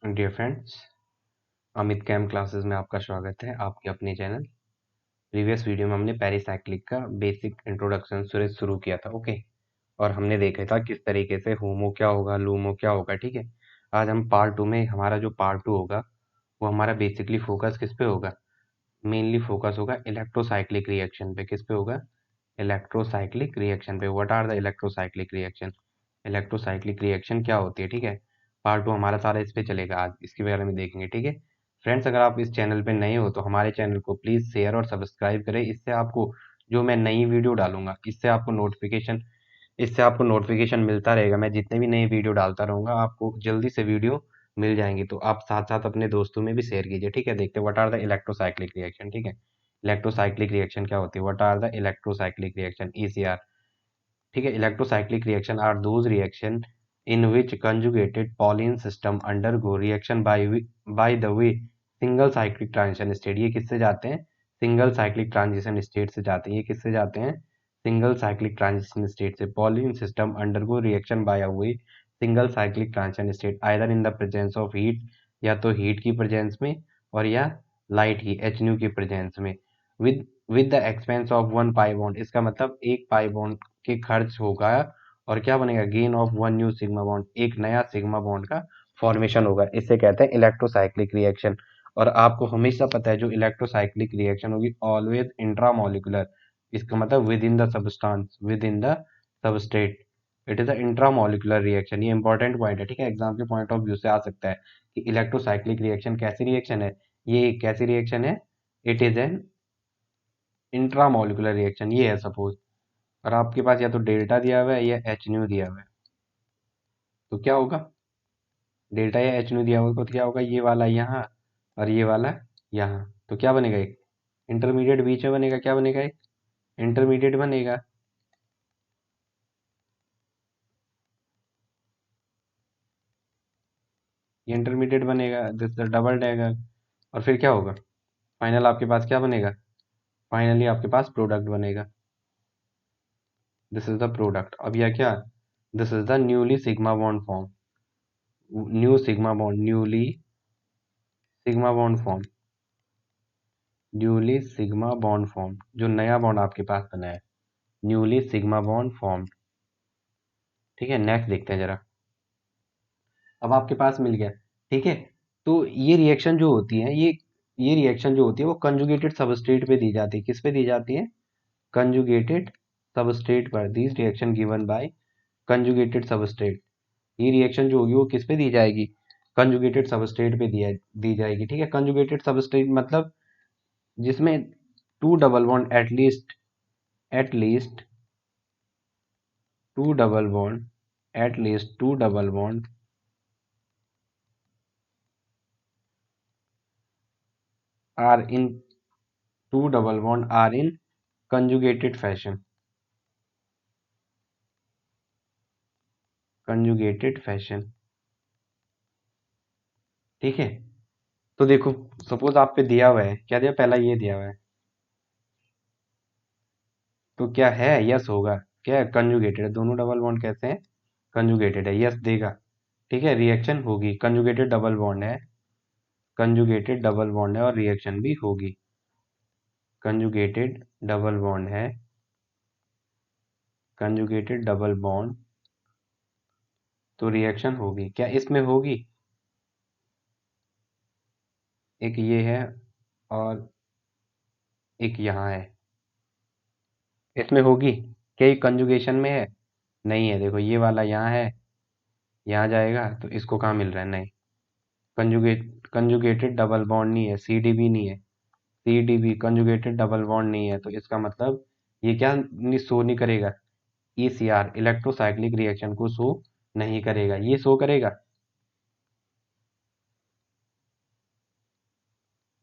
Dear friends, Amit cam classes में आपका स्वागत है। आपके अपने चैनल प्रीवियस वीडियो में हमने पेरिसाइक्लिक का बेसिक इंट्रोडक्शन से शुरू किया था। ओके, और हमने देखा था किस तरीके से होमो क्या होगा, लूमो क्या होगा। ठीक है, आज हम पार्ट 2 में, हमारा जो पार्ट 2 होगा वो हमारा बेसिकली फोकस किस पे होगा। मेनली फोकस होगा इलेक्ट्रोसाइक्लिक रिएक्शन पे। किस पे होगा? इलेक्ट्रोसाइक्लिक रिएक्शन पे। What are the electrocyclic reaction? Electrocyclic reaction क्या होती है? ठीक है, पार्ट 2 हमारा सारा इस पे चलेगा। आज इसके बारे में देखेंगे। ठीक है फ्रेंड्स, अगर आप इस चैनल पे नए हो तो हमारे चैनल को प्लीज़ शेयर और सब्सक्राइब करें। इससे आपको जो मैं नई वीडियो डालूंगा इससे आपको नोटिफिकेशन मिलता रहेगा। मैं जितने भी नई वीडियो डालता रहूंगा आपको जल्दी से वीडियो मिल जाएंगी। तो आप साथ साथ अपने दोस्तों में भी शेयर कीजिए। ठीक है, देखते हैं what are the electrocyclic reaction. ठीक है, इलेक्ट्रोसाइक्लिक रिएक्शन क्या होती है? What are the electrocyclic reaction, ECR. ठीक है, electrocyclic reaction are those reaction in which conjugated polyene system undergo reaction by the way single cyclic transition state. ये किससे जाते हैं? सिंगल साइक्लिक ट्रांजिशन स्टेट से जाते हैं। ये किससे जाते हैं? सिंगल साइक्लिक ट्रांजिशन स्टेट से। Polyene system undergo reaction by a way single cyclic transition state either in the presence of heat, या तो हीट की प्रेजेंस में, और या लाइट की एच न्यू की प्रेजेंस में, with with the expense of one pi bond. इसका मतलब एक पाई बॉन्ड के खर्च होगा, और क्या बनेगा? Gain of one new sigma bond, एक नया सिग्मा बॉन्ड का फॉर्मेशन होगा। इसे कहते हैं इलेक्ट्रोसाइक्लिक रिएक्शन। और आपको हमेशा पता है जो इलेक्ट्रोसाइक्लिक रिएक्शन होगी ऑलवेज इंट्रामोलिकुलर। इसका मतलब with in the substance, with in the substrate. It is a intramolecular reaction. ये इंपॉर्टेंट पॉइंट है। ठीक है, एग्जाम के पॉइंट ऑफ व्यू से आ सकता है कि इलेक्ट्रोसाइक्लिक रिएक्शन कैसी रिएक्शन है। ये एक कैसी रिएक्शन है? It is an intramolecular reaction. ये है सपोज, और आपके पास या तो डेल्टा दिया हुआ है या एच न्यू दिया हुआ है, तो क्या होगा? डेल्टा या एच न्यू दिया होगा तो क्या होगा? ये वाला यहाँ और ये वाला यहाँ, तो क्या बनेगा? एक इंटरमीडिएट बीच में बनेगा। क्या बनेगा? एक इंटरमीडिएट बनेगा। ये इंटरमीडिएट बनेगा, दिस डबल डैगर। और फिर क्या होगा? फाइनल आपके पास क्या बनेगा? फाइनली आपके पास प्रोडक्ट बनेगा। This is the product. अब यह क्या? This is the newly sigma bond form. New sigma bond, newly sigma bond form, newly sigma bond form, जो नया बॉन्ड आपके पास बना है, न्यूली सिग्मा बॉन्ड फॉर्म। ठीक है, नेक्स्ट देखते हैं जरा। अब आपके पास मिल गया। ठीक है, तो ये रिएक्शन जो होती है, ये रिएक्शन जो होती है वो कंजुगेटेड सबस्ट्रेट पे दी जाती है। किस पे दी जाती है? कंजुगेटेड सबस्ट्रेट पर। This reaction given by conjugated substrate. ये रिएक्शन जो होगी वो किस पे दी जाएगी? कंजुगेटेड सबस्ट्रेट पे दी जाएगी। ठीक है, कंजुगेटेड सबस्ट्रेट मतलब जिसमें two double bond at least two double bond at least two double bond are in two double bond are in conjugated fashion. Conjugated fashion. ठीक है, तो देखो, सपोज आप पे दिया हुआ है, क्या दिया? पहला ये दिया हुआ है, तो क्या है? यस होगा। क्या है? कंजुगेटेड है। दोनों डबल बॉन्ड कैसे हैं? कंजुगेटेड है, यस देगा। ठीक है, रिएक्शन होगी। कंजुगेटेड डबल बॉन्ड है, कंजुगेटेड डबल बॉन्ड है और रिएक्शन भी होगी। कंजुगेटेड डबल बॉन्ड है, कंजुगेटेड डबल बॉन्ड, तो रिएक्शन होगी। क्या इसमें होगी? एक ये है और एक यहाँ है, इसमें होगी? क्या ये कंजुगेशन में है? नहीं है। देखो, ये वाला यहाँ है, यहाँ जाएगा तो इसको कहाँ मिल रहा है? नहीं, कंजुगेटेड डबल बॉन्ड नहीं है, सीडीबी नहीं है। सीडीबी कंजुगेटेड डबल बॉन्ड नहीं है, तो इसका मतलब ये क्या नहीं शो नहीं करेगा? ईसीआर, इलेक्ट्रोसाइक्लिक रिएक्शन को शो नहीं करेगा। ये शो करेगा।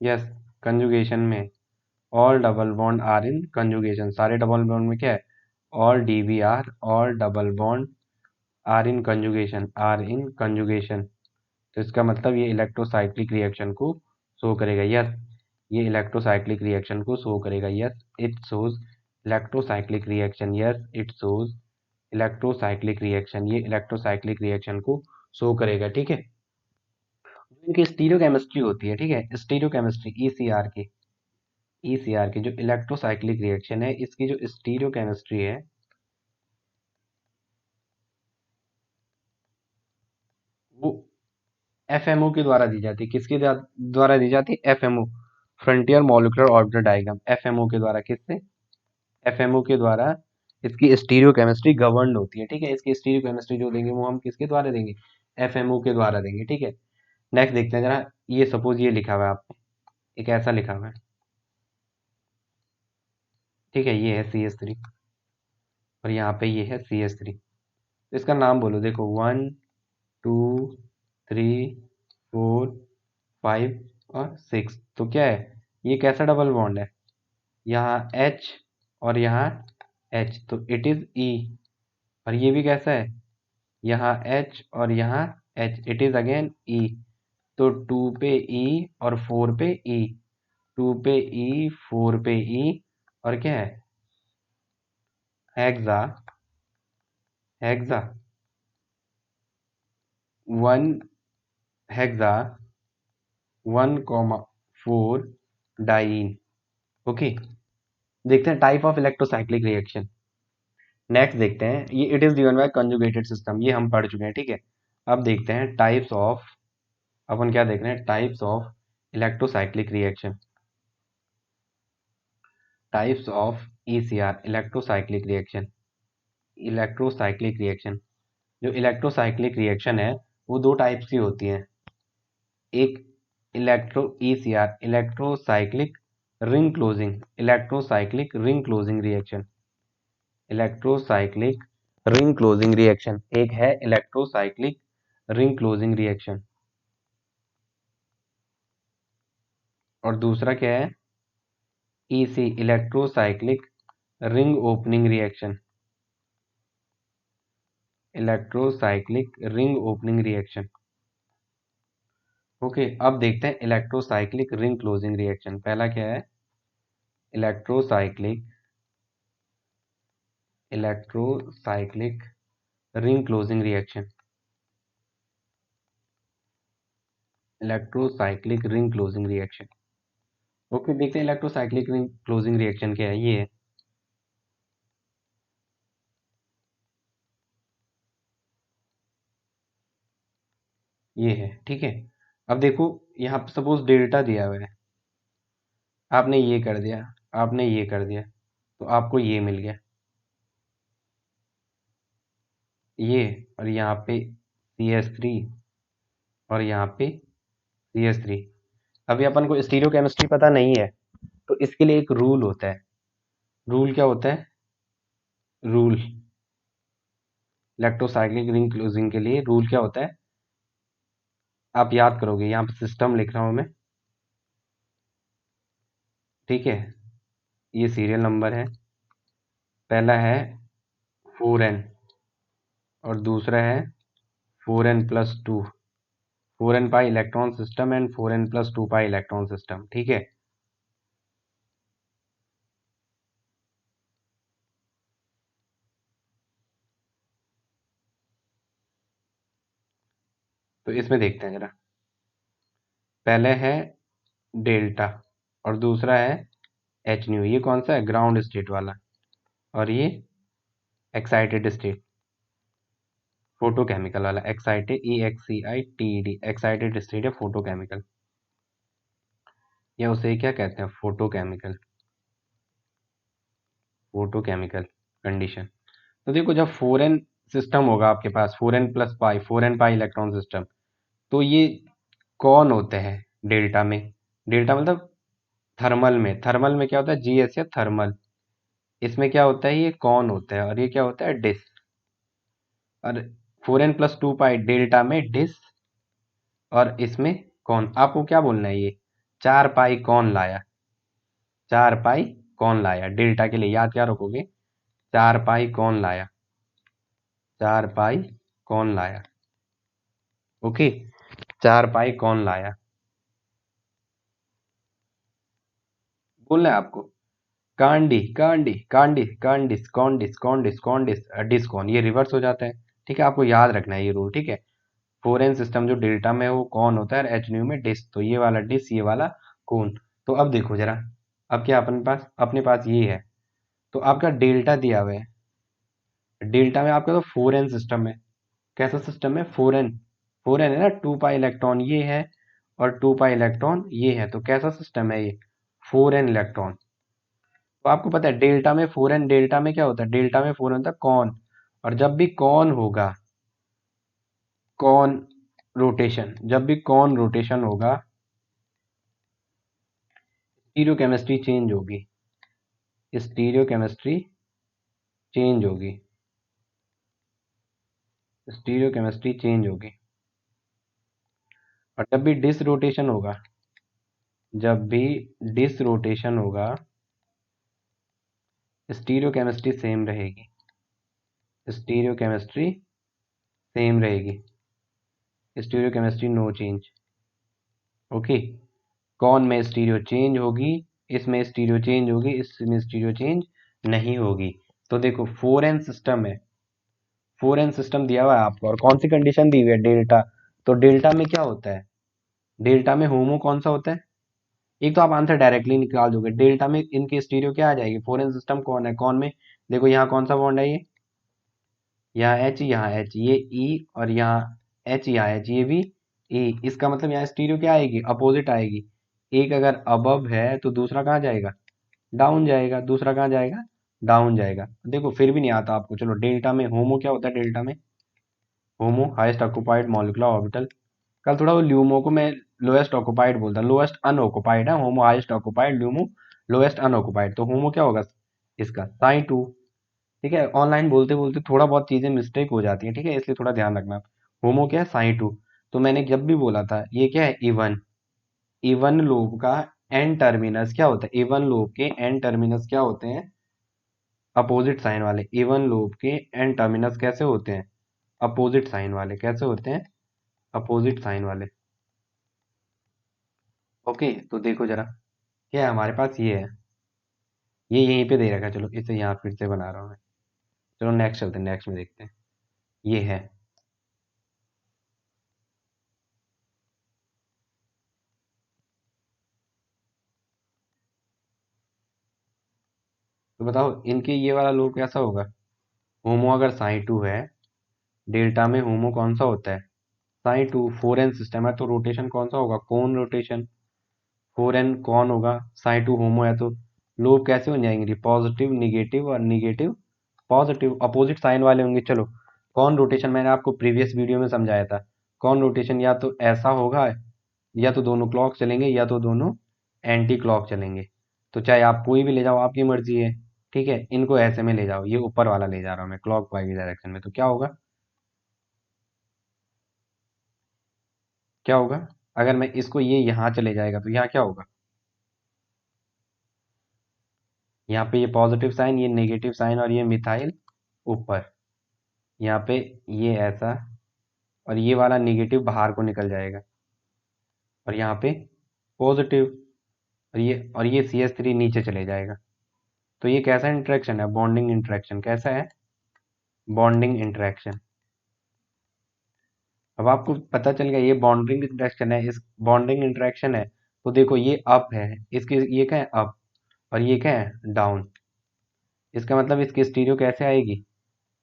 यस, कंजुगेशन में all double bond are in conjugation. सारे डबल बॉन्ड में क्या है? All DBR, all double bond are in conjugation, are in conjugation. तो इसका मतलब ये इलेक्ट्रोसाइक्लिक रिएक्शन को शो करेगा। यस, ये इलेक्ट्रोसाइक्लिक रिएक्शन को शो करेगा। Yes, it shows electrocyclic reaction. Yes, it shows electrocyclic reaction. ये इलेक्ट्रोसाइक्लिक रिएक्शन को शो करेगा। ठीक है, इनकी स्टीरियोकेमिस्ट्री होती है, ठीक है, स्टीरियोकेमिस्ट्री ईसीआर की जो इलेक्ट्रोसाइक्लिक रिएक्शन है, इसकी जो स्टीरियोकेमिस्ट्री है वो एफएमओ के द्वारा दी जाती है। किसके द्वारा दी जाती है? FMO, frontier molecular orbital diagram, FMO के द्वारा। किससे? एफएमओ के द्वारा इसकी स्टीरियोकेमिस्ट्री गवर्न होती है, ठीक है। इसकी स्टीरियोकेमिस्ट्री जो देंगे वो हम किसके द्वारा देंगे? एफएमओ के द्वारा देंगे, ठीक है। नेक्स्ट देखते हैं जरा, ये सपोज ये लिखा हुआ है आपने, एक ऐसा लिखा हुआ है, ठीक है, ये है CH3 और यहाँ पे ये है CH3। इसका नाम बोलो, देखो 1 2 3 4 5 और 6, तो क्या है? ये कैसा डबल बॉन्ड है? यहाँ H और यहाँ H, तो इट इज E। और ये भी कैसा है? यहाँ H और यहाँ H, it is again E। तो 2 पे E और 4 पे E, 2 पे E 4 पे E, और क्या है? Hexa, hexa 1, hexa 1,4 diene. Okay, देखते हैं type of electrocyclic reaction. Next देखते हैं, ये it is given by conjugated system, ये हम पढ़ चुके हैं, ठीक है। अब देखते हैं टाइप्स ऑफ, अपन क्या देख रहे हैं? Types of electrocyclic reaction, types of ECR electrocyclic reaction. Electrocyclic reaction, जो इलेक्ट्रोसाइक्लिक रिएक्शन है वो दो टाइप्स की होती हैं। एक electro ECR electrocyclic ring closing, electrocyclic ring closing reaction, electrocyclic ring closing reaction, एक है इलेक्ट्रोसाइक्लिक रिंग क्लोजिंग रिएक्शन, और दूसरा क्या है? EC electrocyclic ring opening reaction, electrocyclic ring opening reaction. Okay, अब देखते हैं इलेक्ट्रोसाइक्लिक रिंग क्लोजिंग रिएक्शन। पहला क्या है? Electrocyclic, electrocyclic ring closing reaction, electrocyclic ring closing reaction. Okay, देखते हैं इलेक्ट्रोसाइक्लिक रिंग क्लोजिंग रिएक्शन क्या है। ये है, ये है, ठीक है। अब देखो, यहाँ पे सपोज डेल्टा दिया हुआ है, आपने ये कर दिया, आपने ये कर दिया, तो आपको ये मिल गया, ये, और यहाँ पे CH3 और यहाँ पे CH3। अभी अपन को स्टीरियोकेमिस्ट्री पता नहीं है, तो इसके लिए एक रूल होता है। रूल क्या होता है? रूल, इलेक्ट्रोसाइक्लिक रिंग क्लोजिंग के लिए रूल क्या होता है? आप याद करोगे, यहाँ पे सिस्टम लिख रहा हूँ मैं, ठीक है। ये सीरियल नंबर है, पहला है 4n और दूसरा है 4n+2, 4n pi electron system and 4n+2 pi electron system, ठीक है। तो इसमें देखते हैं जरा, पहले है डेल्टा और दूसरा है एच न्यू, ये कौन सा है? ग्राउंड स्टेट वाला, और ये एक्साइटेड स्टेट, फोटोकेमिकल वाला, एक्साइटेड EXCITED, एक्साइटेड स्टेट है फोटोकेमिकल, या उसे क्या कहते हैं? Photochemical, photochemical condition. तो देखो, जब 4n सिस्टम होगा आपके पास, 4n+पाई, 4n पाई इलेक्ट्रॉन सिस्टम, तो ये कौन होते हैं डेल्टा में? डेल्टा मतलब थर्मल में, थर्मल में क्या होता है? GS या थर्मल। इसमें क्या होता है? ये कौन होता है, और ये क्या होता है? डिस। और 4n+2 पाई डेल्टा में डिस, और इसमें कौन। आपको क्या बोलना है? ये 4 पाई कौन लाया, 4 पाई कौन लाया, डेल्टा के लिए याद क्या रखोगे? 4 पाई कौन लाया, 4 पाई कौन लाया। ओके, 4 पाई कौन लाया, बोलना है आपको। कांडी, कांडी, कांडी, कांडिस, कॉन्डिस, कॉन्डिस, कॉन्डिस, डिस्कॉन, ये रिवर्स हो जाता है, ठीक है। आपको याद रखना है ये रूल, ठीक है। फोरेन सिस्टम जो डेल्टा में है वो कौन होता है और एच न्यू में डिस, तो ये वाला डिस ये वाला कोन। तो अब देखो जरा, अब क्या अपने पास ये है, तो आपका डेल्टा दिया हुआ है, डेल्टा में आपका तो फोरेन सिस्टम है। कैसा सिस्टम है? फोरेन। फोरेन है ना, 2 पाई इलेक्ट्रॉन ये है और 2 पाई इलेक्ट्रॉन ये है, तो कैसा सिस्टम है ये? Foreign electron. तो आपको पता है डेल्टा में फोरेन, डेल्टा में क्या होता है? डेल्टा में फोरेन होता है कॉन, और जब भी कॉन होगा, कॉन रोटेशन, जब भी कॉन रोटेशन होगा, स्टीरियो केमिस्ट्री चेंज होगी, स्टीरियो केमिस्ट्री चेंज होगी, स्टीरियो केमिस्ट्री चेंज होगी। और जब भी डिस रोटेशन होगा, जब भी डिस रोटेशन होगा, स्टीरियो केमिस्ट्री सेम रहेगी, स्टीरियो केमिस्ट्री सेम रहेगी, stereochemistry no change. Okay, कौन में स्टीरियो चेंज होगी, इसमें स्टीरियो चेंज होगी, इसमें स्टीरियो चेंज नहीं होगी। तो देखो फोर एन सिस्टम है, फोर एन सिस्टम दिया हुआ है आपको, और कौन सी कंडीशन दी हुई है? डेल्टा। तो डेल्टा में क्या होता है? डेल्टा में होमो कौन सा होता है? एक तो आप आंसर डायरेक्टली निकाल दोगे, डेल्टा में इनकी स्टीरियो क्या आ जाएगी? फोर एन सिस्टम कौन है? कौन में देखो यहाँ कौन सा बॉन्ड है, ये यहाँ एच, यहाँ एच, ये ई, और यहाँ एच, यहाँ एच, ये भी ई। इसका मतलब यहाँ स्टीरियो क्या आएगी? अपोजिट आएगी। एक अगर अबव है तो दूसरा कहाँ जाएगा? डाउन जाएगा। दूसरा कहाँ जाएगा? डाउन जाएगा। देखो फिर भी नहीं आता आपको, चलो डेल्टा में होमो क्या होता है? डेल्टा में HOMO highest occupied molecular orbital. कल थोड़ा वो ल्यूमो को मैं लोएस्ट ऑक्युपाइड बोलता, लोएस्ट अनऑक्युपाइड है HOMO, highest occupied LUMO, lowest unoccupied. तो होमो क्या होगा इसका? Psi two. ठीक है, ऑनलाइन बोलते बोलते थोड़ा बहुत चीजें मिस्टेक हो जाती है, ठीक है, इसलिए थोड़ा ध्यान रखना। होमो क्या है? Psi to. तो मैंने जब भी बोला था ये क्या है? इवन। इवन लूप का एन टर्मिनस क्या होता है? इवन लूप के एन टर्मिनस क्या होते हैं? अपोजिट साइन वाले। इवन लूप के एन टर्मिनस कैसे होते हैं? अपोजिट साइन वाले। कैसे होते हैं? अपोजिट साइन वाले। ओके, तो देखो जरा, क्या है हमारे पास? ये है, ये यहीं पे दे रखा है, चलो इसे यहाँ फिर से बना रहा हूँ मैं। चलो नेक्स्ट चलते हैं, नेक्स्ट में देखते हैं। ये है, तो बताओ इनके ये वाला लूप कैसा होगा? होमो अगर साई टू है, डेल्टा में होमो कौन सा होता है? Psi two. Four N system है तो रोटेशन कौन सा होगा? कौन रोटेशन। फोर एन कौन होगा, साई टू होमो है, तो लूप कैसे बन जाएंगे? पॉजिटिव निगेटिव और निगेटिव पॉजिटिव, अपोजिट साइन वाले होंगे। चलो कौन रोटेशन मैंने आपको प्रीवियस वीडियो में समझाया था। कौन रोटेशन या तो ऐसा होगा, या तो दोनों क्लॉक चलेंगे, या तो दोनों एंटी क्लॉक चलेंगे। तो चाहे आप कोई भी ले जाओ, आपकी मर्जी है। ठीक है, इनको ऐसे में ले जाओ, ये ऊपर वाला ले जा रहा हूँ मैं क्लॉक वाइज डायरेक्शन में, तो क्या होगा? क्या होगा अगर मैं इसको, ये यहाँ चले जाएगा तो यहाँ क्या होगा? यहाँ पे ये पॉजिटिव साइन, ये नेगेटिव साइन, और ये मिथाइल ऊपर। यहाँ पे ये ऐसा, और ये वाला नेगेटिव बाहर को निकल जाएगा, और यहाँ पे पॉजिटिव, और ये CH3 नीचे चले जाएगा। तो ये कैसा इंटरेक्शन है? Bonding interaction. कैसा है? Bonding interaction. अब आपको पता चल गया ये बॉन्डिंग इंटरेक्शन है, इस बॉन्डिंग इंटरेक्शन है। तो देखो ये अप है, इसके ये क्या है? अप। और ये क्या है? डाउन। इसका मतलब इसकी स्टीरियो कैसे आएगी?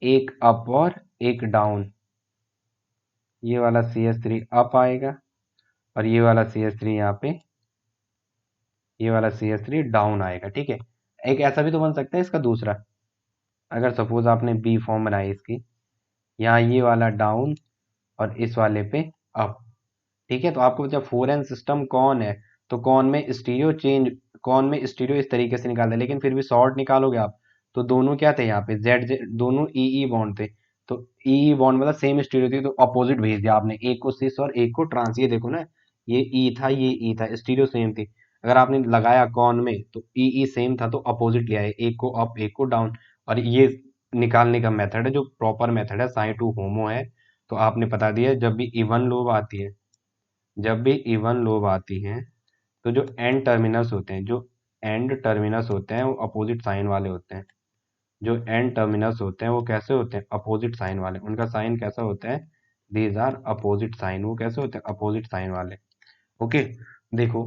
एक अप और एक डाउन। ये वाला CH3 अप आएगा, और ये वाला CH3 यहाँ पे, ये वाला CH3 डाउन आएगा। ठीक है, एक ऐसा भी तो बन सकता है इसका दूसरा, अगर सपोज आपने बी फॉर्म बनाई इसकी, यहाँ ये वाला डाउन और इस वाले पे अप। ठीक है, तो आपको जब फोर एन सिस्टम कौन है, तो कौन में स्टीरियो चेंज, कौन में स्टीरियो इस तरीके से निकालते हैं, लेकिन फिर भी शॉर्ट निकालोगे आप, तो दोनों क्या थे यहाँ पे? जेड जेड, दोनों ई बॉन्ड थे। तो ई बॉन्ड मतलब सेम स्टीरियो थी, तो अपोजिट भेज दिया आपने, एक को सिस और एक को ट्रांस। ये देखो ना, ये ई था, ये ई था, स्टीरियो सेम थी। अगर आपने लगाया कौन में तो ई सेम था, तो अपोजिट लिया है, एक को अप एक को डाउन। और ये निकालने का मेथड है जो प्रॉपर मेथड है, साई टू होमो है। तो आपने बता दिया, जब भी इवन लोब आती है, जब भी इवन लोब आती हैं, तो जो एंड टर्मिनस होते हैं, जो एंड टर्मिनस होते हैं वो अपोजिट साइन वाले होते हैं। जो एंड टर्मिनस होते हैं वो कैसे होते हैं? अपोजिट साइन वाले। उनका साइन कैसा होता है? These are opposite sign. वो कैसे होते हैं? अपोजिट साइन वाले। ओके, देखो,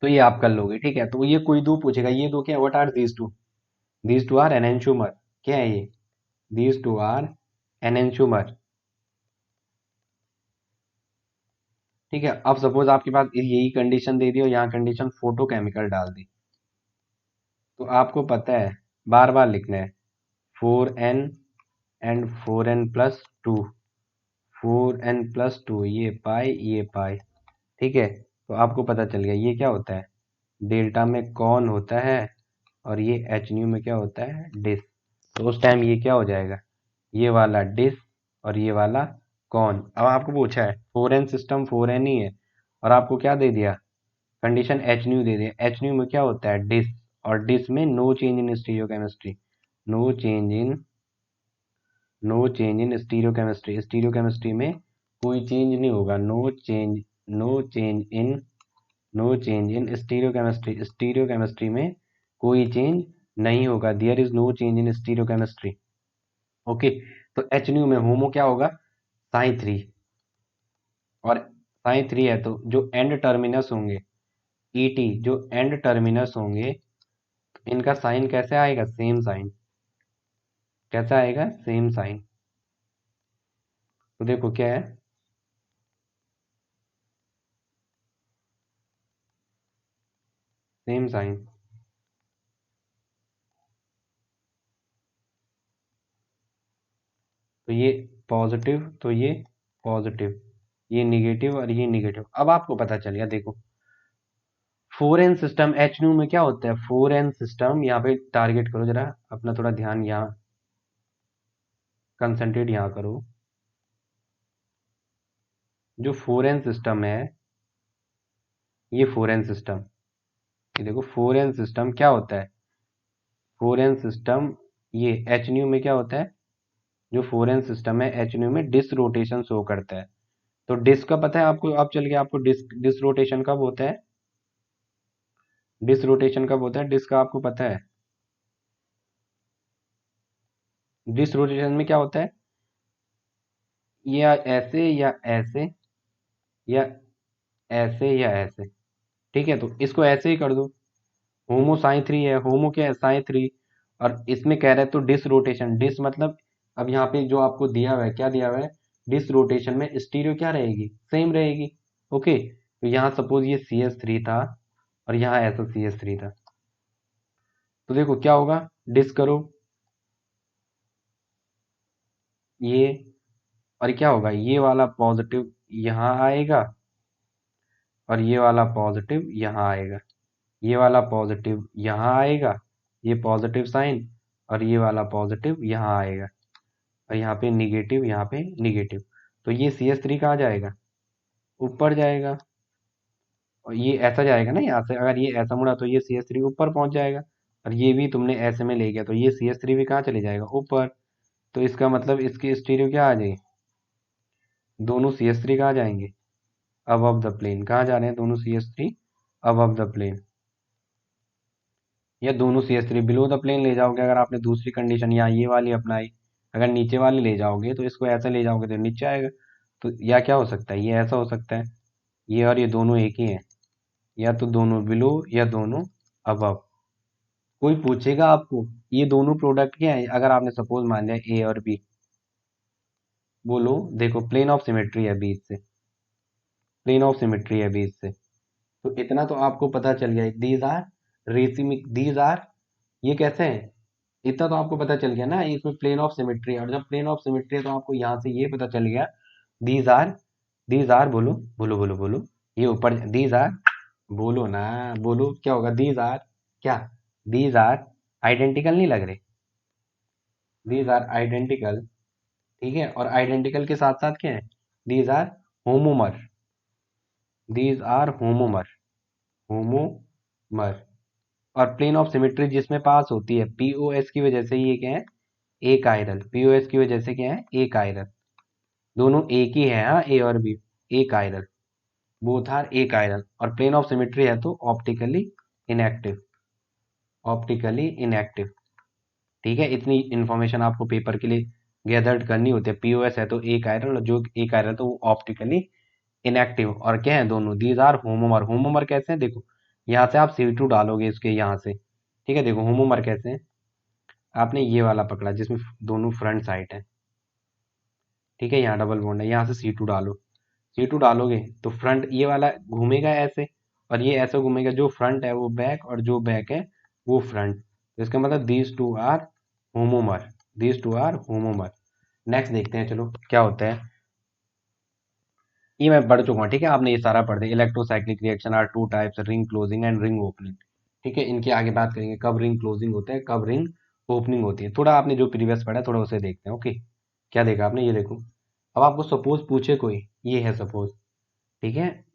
तो ये आप कर लोगे, ठीक है। तो ये कोई दो पूछेगा, ये दो क्या, what are these two? These two are enantiomer. क्या है ये? These two are enantiomer. ठीक है, अब सपोज आपके पास यही कंडीशन दे दी और यहाँ कंडीशन फोटोकेमिकल डाल दी, तो आपको पता है बार बार लिखना है 4n एंड 4n+2, 4n+2, ये पाई, ठीक है। तो आपको पता चल गया ये क्या होता है, डेल्टा में कौन होता है, और ये एच न्यू में क्या होता है, डिस। तो उस टाइम ये क्या हो जाएगा, ये वाला डिस और ये वाला कौन। अब आपको पूछा है 4n सिस्टम 4n ही है, और आपको क्या दे दिया, कंडीशन एच न्यू दे दिया। एच न्यू में क्या होता है, डिस, और डिस में no change in stereochemistry, no change in no change in stereochemistry. Stereochemistry में कोई चेंज नहीं होगा, no change in no change in stereochemistry. Stereochemistry में कोई चेंज नहीं होगा, there is no change in stereochemistry. Okay, तो एच न्यू में होमो क्या होगा, साई 3, और साई 3 है तो जो एंड टर्मिनस होंगे, ईटी जो एंड टर्मिनस होंगे, इनका साइन कैसे आएगा, सेम साइन। कैसा आएगा, सेम साइन। तो देखो क्या है, सेम साइन। तो ये पॉजिटिव, तो ये पॉजिटिव, ये निगेटिव और ये निगेटिव। अब आपको पता चल गया, देखो 4n सिस्टम एच न्यू में क्या होता है, 4n सिस्टम, यहाँ पे टारगेट करो जरा अपना, थोड़ा ध्यान यहाँ कंसंट्रेट यहाँ करो। जो 4n सिस्टम है, ये 4n सिस्टम, ये देखो 4n सिस्टम क्या होता है, 4n सिस्टम, ये एच न्यू में क्या होता है, जो 4n सिस्टम है एच न्यू में डिस रोटेशन शो करता है। तो डिस का पता है आपको, अब चल गया आपको, डिस डिस रोटेशन कब होता है, डिस रोटेशन कब होता है, डिस का आपको पता है। डिस रोटेशन में क्या होता है, या ऐसे या ऐसे, या ऐसे या ऐसे, ठीक है। तो इसको ऐसे ही कर दो, होमो साई 3 है, होमो क्या है, साई 3, और इसमें कह रहा है तो डिस रोटेशन, डिस मतलब, अब यहाँ पे जो आपको दिया हुआ है, क्या दिया हुआ है, डिस रोटेशन में स्टीरियो क्या रहेगी, सेम रहेगी। ओके, तो यहाँ सपोज ये CS3 था और यहाँ ऐसा CS3 था, तो देखो क्या होगा, डिस करो ये, और क्या होगा, ये वाला पॉजिटिव यहाँ आएगा, और ये वाला पॉजिटिव यहाँ आएगा, ये वाला पॉजिटिव यहाँ आएगा, ये पॉजिटिव साइन, और ये वाला पॉजिटिव यहाँ आएगा, और यहाँ पे निगेटिव, यहाँ पे निगेटिव। तो ये CS3 कहाँ जाएगा, ऊपर जाएगा, और ये ऐसा जाएगा ना, यहाँ से अगर ये ऐसा मुड़ा तो ये CS3 ऊपर पहुंच जाएगा, और ये भी तुमने ऐसे में ले गया तो ये CS3 भी कहाँ चले जाएगा, ऊपर। तो इसका मतलब इसकी स्टीरियो क्या आ जाएगी, दोनों CS3 कहाँ जाएंगे, अबव द प्लेन। कहाँ जा रहे हैं दोनों CS3, अबव द प्लेन, या दोनों CS3 बिलो द प्लेन ले जाओगे अगर आपने दूसरी कंडीशन यहाँ ये वाली अपनाई। अगर नीचे वाली ले जाओगे तो इसको ऐसा ले जाओगे तो नीचे आएगा। तो या क्या हो सकता है, ये ऐसा हो सकता है, ये और ये दोनों एक ही हैं, या तो दोनों बिलो या दोनों अबव। कोई पूछेगा आपको ये दोनों प्रोडक्ट क्या है, अगर आपने सपोज मान लिया ए और बी, बोलो देखो प्लेन ऑफ सिमेट्री है बीच से, प्लेन ऑफ सिमेट्री है बीच से। तो इतना तो आपको पता चल गया, these are racemic, these are, ये कैसे हैं, इतना तो आपको पता चल गया ना, इसमें प्लेन ऑफ सिमेट्री, और जब प्लेन ऑफ सिमेट्री है तो आपको यहाँ से ये पता चल गया, दीज आर, दीज आर, बोलो बोलो बोलो बोलो, ये ऊपर दीज आर, बोलो ना, बोलो क्या होगा, दीज आर, क्या, दीज आर आइडेंटिकल नहीं लग रहे, दीज आर आइडेंटिकल, ठीक है। और आइडेंटिकल के साथ साथ क्या है, these are homomer, these are होमोमर, होमोमर। और प्लेन ऑफ सिमेट्री जिसमें पास होती है पीओएस की वजह से ये क्या है, एक आयरन, पीओएस की वजह से क्या है, एक आयरन। दोनों एक ही है, हाँ, ए और बी, एक आयरन, बोथ आर एक आयरन। और प्लेन ऑफ सिमेट्री है तो ऑप्टिकली इनएक्टिव, ऑप्टिकली इनएक्टिव, ठीक है। इतनी इंफॉर्मेशन आपको पेपर के लिए गैदर्ड करनी होती है। पीओएस है तो एक आयरन, और जो एक आयरन तो वो ऑप्टिकली इनएक्टिव, और क्या है दोनों, दीज आर होमोमर। होमोमर कैसे हैं, देखो यहाँ से आप C2 डालोगे इसके यहाँ से, ठीक है। देखो होमोमर कैसे हैं, आपने ये वाला पकड़ा जिसमें दोनों फ्रंट साइड है, ठीक है, यहाँ डबल बॉन्ड है, यहाँ से C2 डालो। C2 डालोगे तो फ्रंट ये वाला घूमेगा ऐसे, और ये ऐसे घूमेगा, जो फ्रंट है वो बैक, और जो बैक है वो फ्रंट। तो इसका मतलब these two are homomer, these two are homomer. Next देखते हैं, चलो क्या होता है। ये मैं पढ़ चुका हूँ, ठीक है, आपने ये सारा पढ़ दिया। Electrocyclic reaction are two types, ring closing and ring opening, ठीक है। इनके आगे बात करेंगे कब रिंग क्लोजिंग होता है, कब रिंग ओपनिंग होती है। थोड़ा आपने जो प्रीवियस पढ़ा है थोड़ा उसे देखते हैं, ओके। क्या देखा आपने, ये देखो। अब आपको सपोज पूछे कोई, ये है सपोज, ठीक है,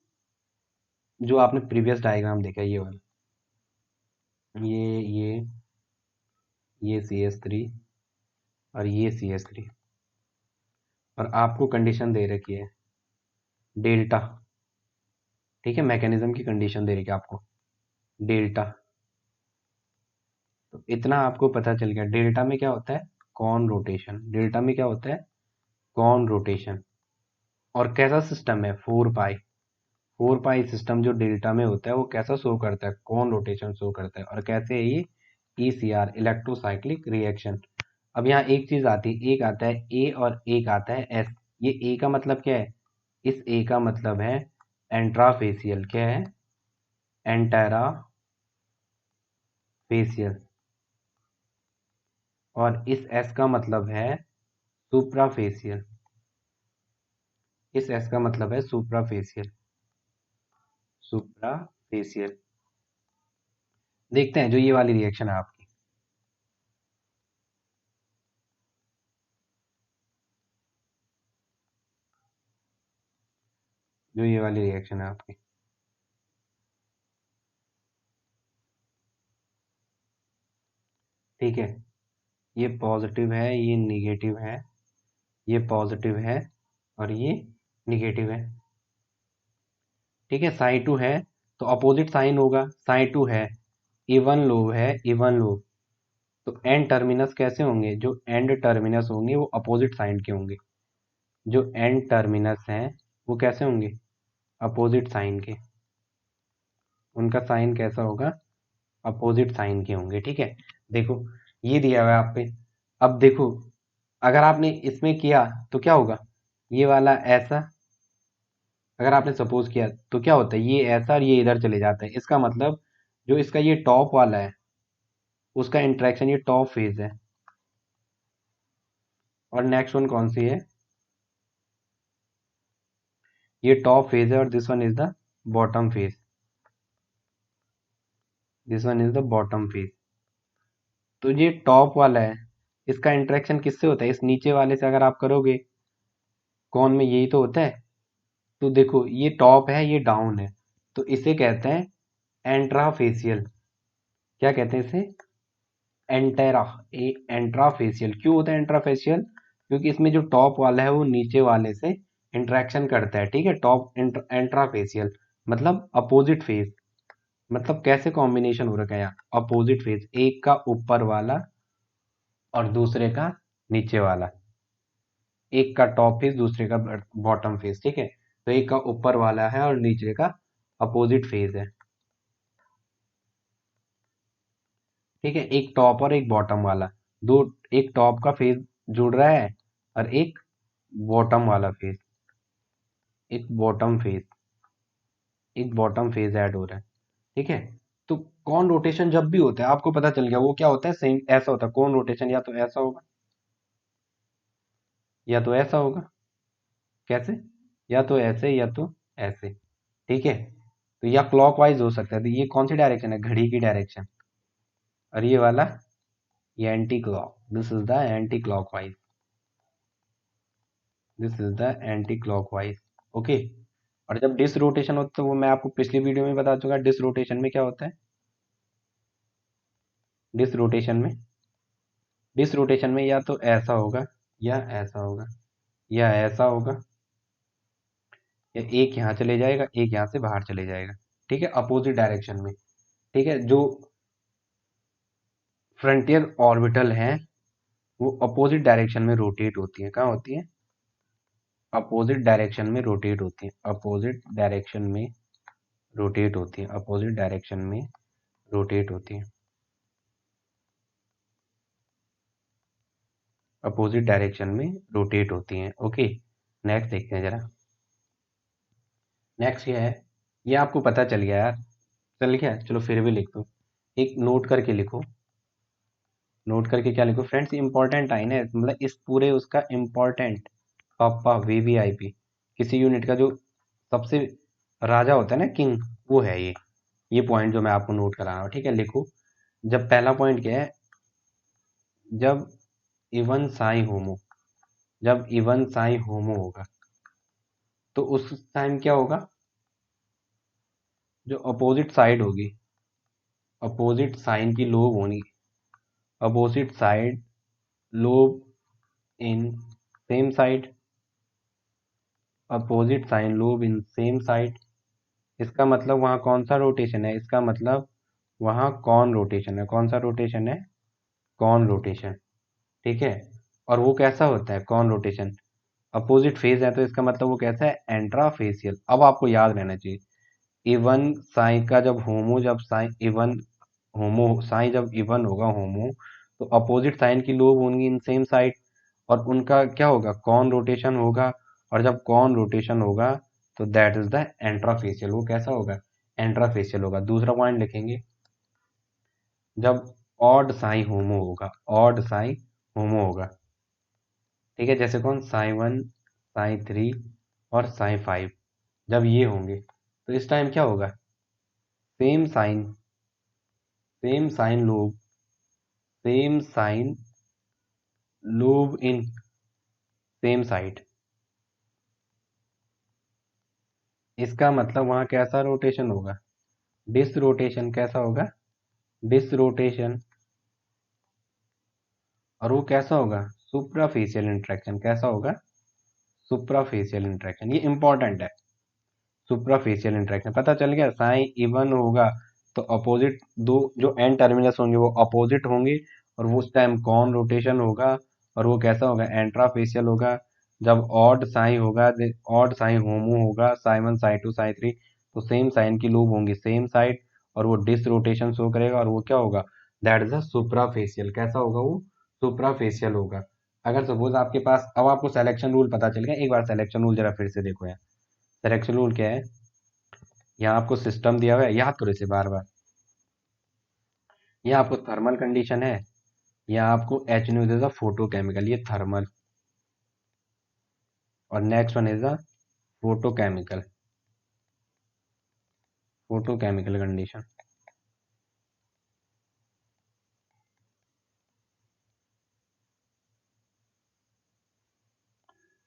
जो आपने प्रीवियस डायग्राम देखा है, ये वाला, ये CH3 और ये CH3, और आपको कंडीशन दे रखी है डेल्टा, ठीक है, मैकेनिज्म की कंडीशन दे रखी है आपको डेल्टा। तो इतना आपको पता चल गया, डेल्टा में क्या होता है, कॉन रोटेशन। डेल्टा में क्या होता है, कॉन रोटेशन। और कैसा सिस्टम है, 4 पाई, 4 पाई सिस्टम जो डेल्टा में होता है वो कैसा शो करता है, कॉन रोटेशन शो करता है। और कैसे है ये, ECR, इलेक्ट्रोसाइक्लिक रिएक्शन। अब यहाँ एक चीज आती है, एक आता है ए और एक आता है एस। ये ए का मतलब क्या है, इस ए का मतलब है एंट्राफेसियल, क्या है, एंटेरा फेसियल। और इस एस का मतलब है सुप्राफेसियल, इस एस का मतलब है सुप्राफेसियल, सुप्राफेसियल। देखते हैं जो ये वाली रिएक्शन है आपकी, जो ये वाली रिएक्शन है आपकी, ठीक है। ये पॉजिटिव है, ये निगेटिव है, ये पॉजिटिव है और ये निगेटिव है, ठीक है। साइन टू है तो अपोजिट साइन होगा, साइन टू है, इवन लो है, इवन लो। तो एंड टर्मिनस कैसे होंगे, जो एंड टर्मिनस होंगे वो अपोजिट साइन के होंगे, जो एंड टर्मिनस हैं वो कैसे होंगे, अपोजिट साइन के। उनका साइन कैसा होगा, अपोजिट साइन के होंगे, ठीक है। देखो ये दिया हुआ है आप पे। अब देखो अगर आपने इसमें किया तो क्या होगा, ये वाला ऐसा, अगर आपने सपोज किया तो क्या होता है, ये ऐसा और ये इधर चले जाते हैं। इसका मतलब जो इसका ये टॉप वाला है उसका इंटरेक्शन ये टॉप फेज है, और नेक्स्ट वन कौन सी है, ये टॉप फेज है, और this one is the bottom phase, this one is the bottom phase. तो ये टॉप वाला है, इसका इंटरेक्शन किससे होता है, इस नीचे वाले से अगर आप करोगे, कौन में यही तो होता है। तो देखो ये टॉप है, ये डाउन है, तो इसे कहते हैं एंट्राफेसियल। क्या कहते हैं इसे, एंटेरा, एंट्राफेसियल। क्यों होता है एंट्राफेसियल, क्योंकि इसमें जो टॉप वाला है वो नीचे वाले से इंटरेक्शन करता है, ठीक है। टॉप एंट्राफेसियल मतलब अपोजिट फेज, मतलब कैसे कॉम्बिनेशन हो रखा है यहाँ, अपोजिट फेज, एक का ऊपर वाला और दूसरे का नीचे वाला, एक का टॉप फेज दूसरे का बॉटम फेज, ठीक है। तो एक का ऊपर वाला है और नीचे का अपोजिट फेज है, ठीक है। एक टॉप और एक बॉटम वाला, दो, एक टॉप का फेज जुड़ रहा है और एक बॉटम वाला फेज, एक बॉटम फेज, एक बॉटम फेज ऐड हो रहा है, ठीक है। तो कौन रोटेशन जब भी होता है आपको पता चल गया वो क्या होता है, सेम ऐसा होता है। कौन रोटेशन या तो ऐसा होगा या तो ऐसा होगा, कैसे, या तो ऐसे या तो ऐसे, ठीक है। तो या क्लॉकवाइज हो सकता है, तो ये कौन सी डायरेक्शन है, घड़ी की डायरेक्शन। और ये वाला, ये anti clock, this is the anti clockwise, this is the anti clockwise, okay. और जब डिस रोटेशन होता है तो वो मैं आपको पिछली वीडियो में बता चुका, डिस रोटेशन में क्या होता है, डिस रोटेशन में, डिस रोटेशन में या तो ऐसा होगा या ऐसा होगा या ऐसा होगा, या एक यहाँ चले जाएगा एक यहाँ से बाहर चले जाएगा, ठीक है, अपोजिट डायरेक्शन में, ठीक है। जो फ्रंटियर ऑर्बिटल हैं वो अपोजिट डायरेक्शन में रोटेट होती है। कहाँ होती है? अपोजिट डायरेक्शन में रोटेट होती है। अपोजिट डायरेक्शन में रोटेट होती है। अपोजिट डायरेक्शन में रोटेट होती है। अपोजिट डायरेक्शन में रोटेट होती हैं। ओके, नेक्स्ट देखते हैं जरा। नेक्स्ट ये है, ये आपको पता चल गया यार, चल गया, चलो फिर भी लिख दो। एक नोट करके लिखो। नोट करके क्या लिखो फ्रेंड्स, इंपॉर्टेंट आइन है, मतलब इस पूरे उसका इंपॉर्टेंट, पापा वीवीआईपी, किसी यूनिट का जो सबसे राजा होता है ना, किंग, वो है ये पॉइंट जो मैं आपको नोट करा रहा हूँ। ठीक है, लिखो। जब पहला पॉइंट क्या है, जब इवन साई होमो, जब इवन साई होमो होगा तो उस टाइम क्या होगा, जो अपोजिट साइड होगी, अपोजिट साइन की लोब होनी, opposite side lobe in same side, opposite sign lobe in same side. इसका मतलब वहाँ कौन सा रोटेशन है, इसका मतलब वहाँ कॉन रोटेशन है। कौन सा रोटेशन है? Con rotation. ठीक है, और वो कैसा होता है कॉन रोटेशन? अपोजिट फेज है तो इसका मतलब वो कैसा है? एंट्राफेसियल। अब आपको याद रहना चाहिए, इवन साइन का जब होमो, जब साइन इवन होमो, साइन जब इवन होगा होमो, तो अपोजिट साइन की लोब होंगी इन सेम साइड, और उनका क्या होगा? कॉन रोटेशन होगा। और जब कॉन रोटेशन होगा तो दैट इज द एंट्राफेसियल। वो कैसा होगा? एंट्राफेसियल होगा। दूसरा पॉइंट लिखेंगे, जब ऑड साइन होमो होगा, ऑड साइन होमो होगा। ठीक है, जैसे कौन? साइन वन, साइन थ्री और साइन फाइव, जब ये होंगे तो इस टाइम क्या होगा? Same sign, same sign lobe, same sign lobe in same side. इसका मतलब वहाँ कैसा रोटेशन होगा? Dis rotation. कैसा होगा? Dis rotation. और वो कैसा होगा? Suprafacial interaction. कैसा होगा? Suprafacial interaction. ये इंपॉर्टेंट है, सुप्राफेशियल इंट्रैक्शन। पता चल गया, साइन इवन होगा तो अपोजिट दो जो एन टर्मिनल्स होंगे वो अपोजिट होंगे, और वो उस टाइम कॉन रोटेशन होगा, और वो कैसा होगा? एंट्राफेशियल होगा। जब ऑड साइन होगा, ऑड साइन होमो होगा, sign one, sign to, sine three, तो सेम साइन की लूप होंगी सेम साइड, और वो डिस रोटेशन शो करेगा, और वो क्या होगा? That is a suprafacial. कैसा होगा वो? सुप्राफेशियल होगा। अगर सपोज आपके पास, अब आपको सिलेक्शन रूल पता चल गया, एक बार सिलेक्शन रूल जरा फिर से देखो यार। सिलेक्शन रूल क्या है? यहाँ आपको सिस्टम दिया हुआ है, याद करो इसे बार बार। यहाँ आपको थर्मल कंडीशन है, यहाँ आपको H new is a photochemical, ये थर्मल, और next one is a photochemical, photochemical condition.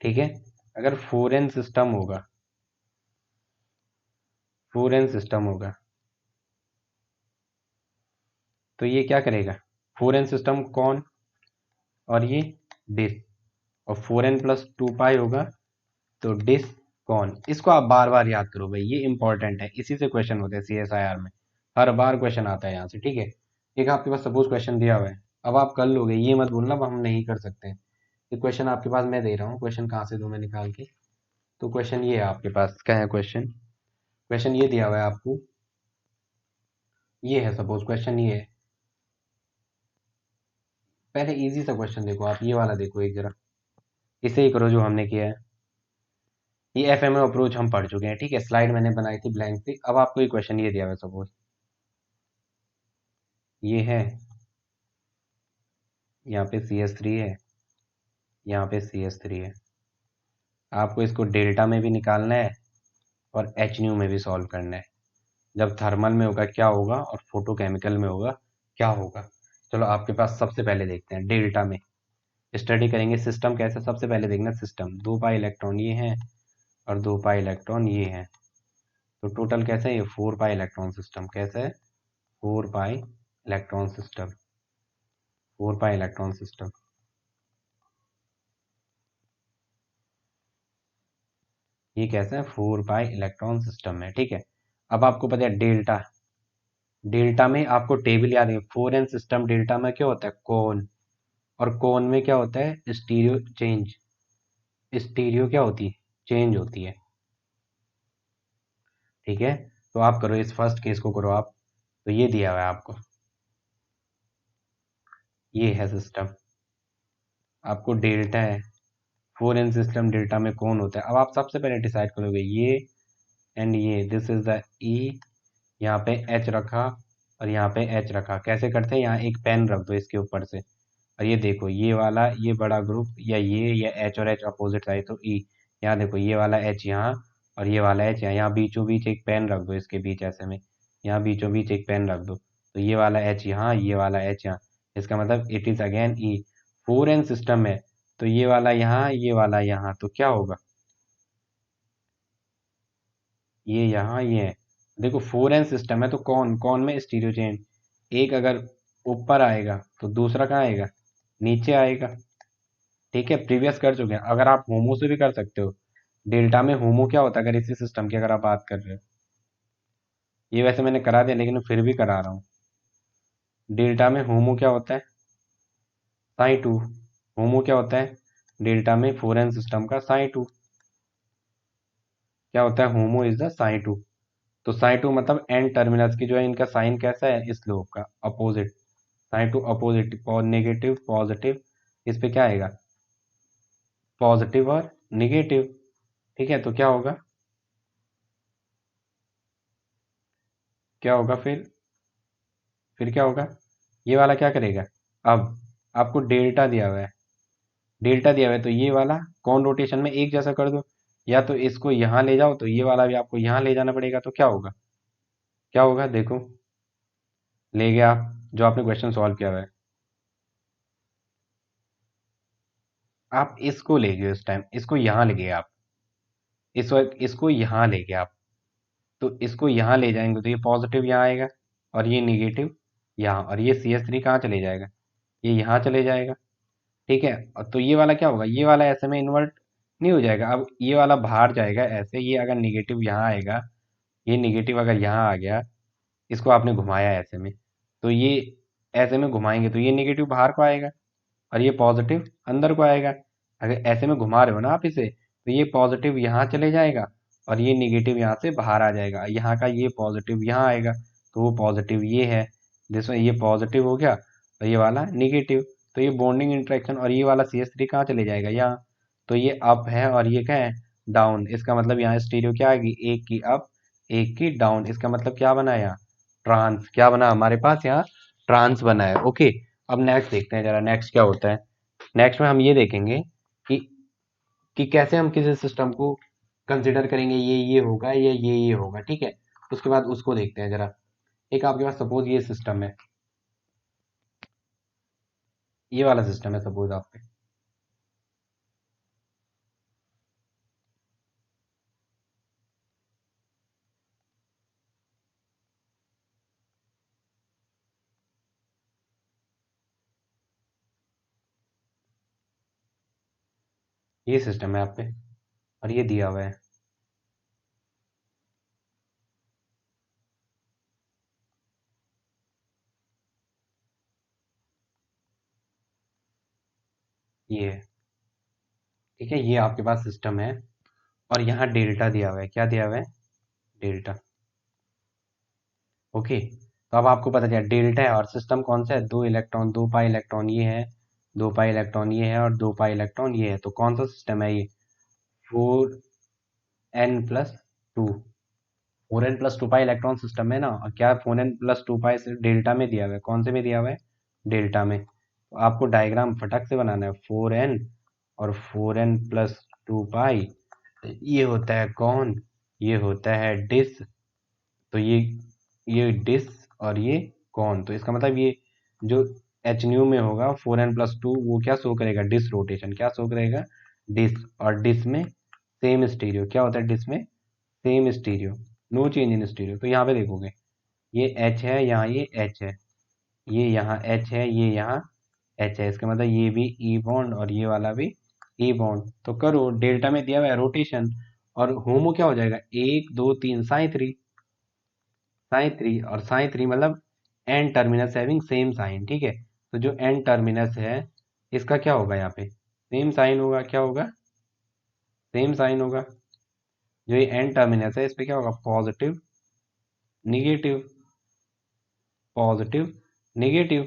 ठीक है, अगर फोरेन सिस्टम होगा, फोरेन सिस्टम होगा तो ये क्या करेगा? फोरेन सिस्टम कौन, और ये डिस, और फोर एन प्लस टू पाई होगा तो डिस कौन। इसको आप बार बार याद करो भाई, ये इंपॉर्टेंट है, इसी से क्वेश्चन होते हैं CSIR में, हर बार क्वेश्चन आता है यहाँ से। ठीक है, एक आपके पास सपोज क्वेश्चन दिया हुआ है, अब आप कर लोगे, ये मत बोलना अब हम नहीं कर सकते। ये क्वेश्चन आपके पास मैं दे रहा हूँ, क्वेश्चन कहाँ से दूं मैं निकाल के? तो क्वेश्चन ये है आपके पास, क्या है क्वेश्चन? क्वेश्चन ये दिया हुआ है आपको, ये है सपोज क्वेश्चन, ये है। पहले इजी सा क्वेश्चन देखो आप, ये वाला देखो एक जरा, इसे ही करो जो हमने किया है। ये FMO अप्रोच हम पढ़ चुके हैं। ठीक है, स्लाइड मैंने बनाई थी ब्लैंक थी। अब आपको ये क्वेश्चन ये दिया हुआ है सपोज, ये है, यहाँ पे CS3 है, यहाँ पे CS3 है। आपको इसको डेल्टा में भी निकालना है और एच न्यू में भी सॉल्व करना है। जब थर्मल में होगा क्या होगा, और फोटोकेमिकल में होगा क्या होगा। चलो आपके पास सबसे पहले देखते हैं डेल्टा में, स्टडी करेंगे सिस्टम कैसे। सबसे पहले देखना सिस्टम, 2 पाई इलेक्ट्रॉन ये हैं और 2 पाई इलेक्ट्रॉन ये हैं, तो टोटल कैसे है? ये 4 पाई इलेक्ट्रॉन सिस्टम। कैसे है? 4 pi electron system, 4 pi electron system. ये कैसा है? 4 पाई इलेक्ट्रॉन सिस्टम है। ठीक है, अब आपको पता है डेल्टा, डेल्टा में आपको टेबल याद है, 4n सिस्टम डेल्टा में क्या होता है? कौन, और कोन में क्या होता है, स्टीरियो चेंज। स्टीरियो क्या होती है, चेंज होती है। ठीक है, तो आप करो इस फर्स्ट केस को करो आप। तो ये दिया हुआ है आपको, ये है सिस्टम, आपको डेल्टा है, 4n सिस्टम डेल्टा में कौन होता है। अब आप सबसे पहले डिसाइड करोगे ये एंड ये, दिस इज द ई, यहाँ पे एच रखा और यहाँ पे एच रखा। कैसे करते हैं, यहाँ एक पेन रख दो इसके ऊपर से, और ये देखो ये वाला, ये बड़ा ग्रुप या ये, या एच और एच अपोजिट साइड, तो ई। यहाँ देखो ये वाला एच यहाँ और ये वाला एच यहाँ, यहाँ बीचों बीच एक पेन रख दो इसके बीच ऐसे में, यहाँ बीचों बीच एक पेन रख दो, तो ये वाला एच यहाँ, ये वाला एच यहाँ। इसका मतलब it is again E. 4n system है, तो ये वाला यहाँ, ये वाला यहाँ, तो क्या होगा, ये यहाँ ये है। देखो 4n सिस्टम है तो कौन कौन में स्टीरियो चेंज, एक अगर ऊपर आएगा तो दूसरा कहाँ आएगा, नीचे आएगा। ठीक है, प्रीवियस कर चुके हैं, अगर आप होमो से भी कर सकते हो। डेल्टा में होमो क्या होता है, अगर इसी सिस्टम की अगर आप बात कर रहे हो, ये वैसे मैंने करा दिया लेकिन फिर भी करा रहा हूँ। डेल्टा में होमो क्या होता है, साई टू। होमो क्या होता है डेल्टा में 4n सिस्टम का, साई टू। क्या होता है, होमो इज द साई टू। तो साई टू मतलब एन टर्मिनल्स की जो है इनका साइन कैसा है, इस स्लोप का opposite. Sign to opposite, negative positive, इस पे क्या आएगा, पॉजिटिव और निगेटिव। ठीक है, तो क्या होगा, क्या होगा फिर क्या होगा, ये वाला क्या करेगा। अब आपको डेल्टा दिया हुआ है, डेल्टा दिया हुआ है तो ये वाला कौन रोटेशन में एक जैसा कर दो, या तो इसको यहाँ ले जाओ तो ये वाला भी आपको यहाँ ले जाना पड़ेगा, तो क्या होगा, क्या होगा देखो, ले गया आप जो आपने क्वेश्चन सॉल्व किया हुआ है। आप इसको ले गए उस टाइम, इसको यहाँ ले गए आप, इस वक्त इसको यहाँ ले गए आप, तो इसको यहाँ ले जाएंगे तो ये पॉजिटिव यहाँ आएगा और ये निगेटिव यहाँ, और ये CH3 कहाँ चले जाएगा, ये यहाँ चले जाएगा। ठीक है, और तो ये वाला क्या होगा, ये वाला ऐसे में इन्वर्ट नहीं हो जाएगा, अब ये वाला बाहर जाएगा ऐसे, ये अगर निगेटिव यहाँ आएगा, ये निगेटिव अगर यहाँ आ गया, इसको आपने घुमाया ऐसे में, तो ये ऐसे में घुमाएंगे तो ये निगेटिव बाहर को आएगा और ये पॉजिटिव अंदर को आएगा। अगर ऐसे में घुमा रहे हो ना आप इसे, तो ये पॉजिटिव यहाँ चले जाएगा और ये निगेटिव यहाँ से बाहर आ जाएगा, यहाँ का ये पॉजिटिव यहाँ आएगा, तो वो पॉजिटिव ये है, जिसमें ये पॉजिटिव हो गया और ये वाला निगेटिव, तो ये बॉन्डिंग इंट्रैक्शन, और ये वाला CH3 कहाँ चले जाएगा, यहाँ। तो ये अप है और ये क्या है, डाउन। इसका मतलब यहाँ स्टीरियो क्या आएगी, एक की अप एक की डाउन। इसका मतलब क्या बना यहाँ, ट्रांस। क्या बना हमारे पास यहाँ, ट्रांस बना है। ओके, अब नेक्स्ट देखते हैं जरा, नेक्स्ट क्या होता है। नेक्स्ट में हम ये देखेंगे कि कैसे हम किसी सिस्टम को कंसिडर करेंगे, ये होगा या ये होगा। ठीक है, उसके बाद उसको देखते हैं जरा। एक आपके पास सपोज ये सिस्टम है, ये वाला सिस्टम है सपोज आपके, ये सिस्टम है आप पे और ये दिया हुआ है। ये है, ठीक है, ये आपके पास सिस्टम है और यहाँ डेल्टा दिया हुआ है। क्या दिया हुआ है, डेल्टा। ओके, तो अब आपको पता चला डेल्टा है और सिस्टम कौन सा है, दो इलेक्ट्रॉन, दो पाई इलेक्ट्रॉन ये है, दो पाई इलेक्ट्रॉन ये है और दो पाई इलेक्ट्रॉन ये है। तो कौन सा सिस्टम है ये, 4n+2। 4n+2 pi electron system है ना, और क्या 4n+2 पाई से डेल्टा में दिया हुआ है, कौन से में दिया हुआ है, डेल्टा में। तो आपको डायग्राम फटक से बनाना है, 4n और 4n+2 पाई, ये होता है कौन, ये होता है डिस। तो ये डिस और ये कौन, तो इसका मतलब ये जो एच न्यू में होगा 4n+2, वो क्या शो करेगा, डिस रोटेशन। क्या शो करेगा, डिस। और डिस में सेम स्टीरियो, क्या होता है डिस में, same stereo, no change in stereo. तो यहाँ पे देखोगे ये एच है, यहाँ ये एच है, ये यहाँ एच है, ये यहाँ एच है, इसका मतलब ये भी ई बॉन्ड और ये वाला भी ई बॉन्ड। तो करो, डेल्टा में दिया हुआ है रोटेशन, और होमो क्या हो जाएगा, 1 2 3 साई 3, साई 3, और साई 3 मतलब N terminus having same sign. ठीक है, तो जो एन टर्मिनस है इसका क्या होगा यहाँ पे, सेम साइन होगा, क्या होगा, सेम साइन होगा। जो ये एन टर्मिनस है इस पे क्या होगा, पॉजिटिव निगेटिव, पॉजिटिव निगेटिव।